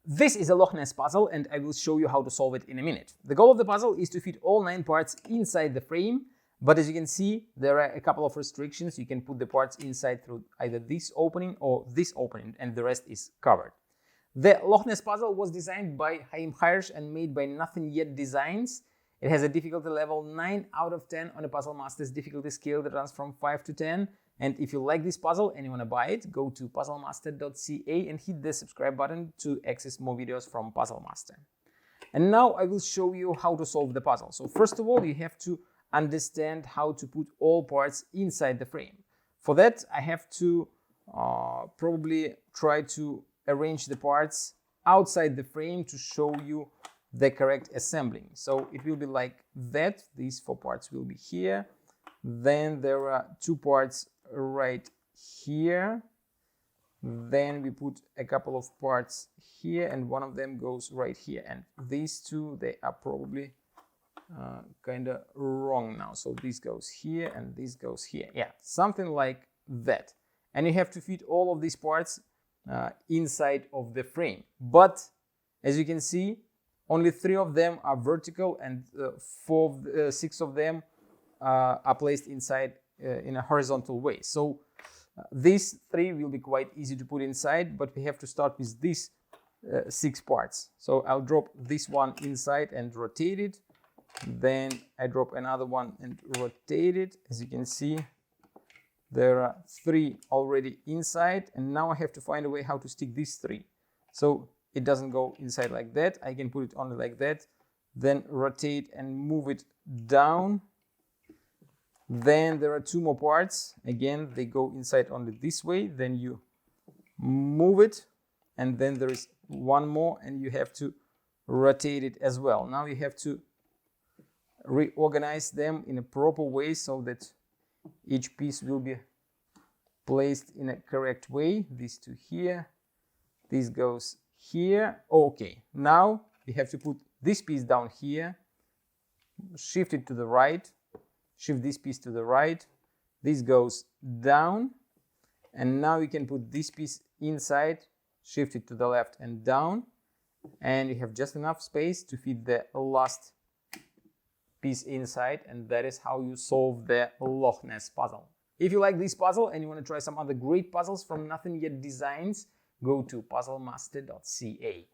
This is a Loch Ness puzzle and I will show you how to solve it in a minute. The goal of the puzzle is to fit all 9 parts inside the frame, but as you can see, there are a couple of restrictions. You can put the parts inside through either this opening or this opening, and the rest is covered. The Loch Ness puzzle was designed by Haim Hirsch and made by Nothing Yet Designs. It has a difficulty level 9 out of 10 on a Puzzle Masters difficulty scale that runs from 5 to 10. And if you like this puzzle and you want to buy it, go to puzzlemaster.ca and hit the subscribe button to access more videos from Puzzle Master. And now I will show you how to solve the puzzle. So first of all, you have to understand how to put all parts inside the frame. For that, I have to probably try to arrange the parts outside the frame to show you the correct assembling. So it will be like that. These 4 parts will be here. Then there are 2 parts right here. Then we put a couple of parts here and one of them goes right here. And these 2, they are probably kind of wrong now. So this goes here and this goes here. Yeah, something like that. And you have to fit all of these parts inside of the frame. But as you can see, only 3 of them are vertical and 6 of them are placed inside in a horizontal way. So these 3 will be quite easy to put inside, but we have to start with these 6 parts. So I'll drop this one inside and rotate it. Then I drop another one and rotate it. As you can see, there are 3 already inside, and now I have to find a way how to stick these 3. So it doesn't go inside like that. I can put it only like that, then rotate and move it down. Then there are 2 more parts. Again, they go inside only this way. Then you move it, and then there is 1 more, and you have to rotate it as well. Now you have to reorganize them in a proper way so that each piece will be placed in a correct way. These 2 here, this goes here. Okay, now we have to put this piece down here, shift it to the right, shift this piece to the right, this goes down, and now you can put this piece inside, shift it to the left and down, and you have just enough space to fit the last piece inside, and that is how you solve the Loch Ness puzzle. If you like this puzzle and you want to try some other great puzzles from Nothing Yet Designs, go to puzzlemaster.ca.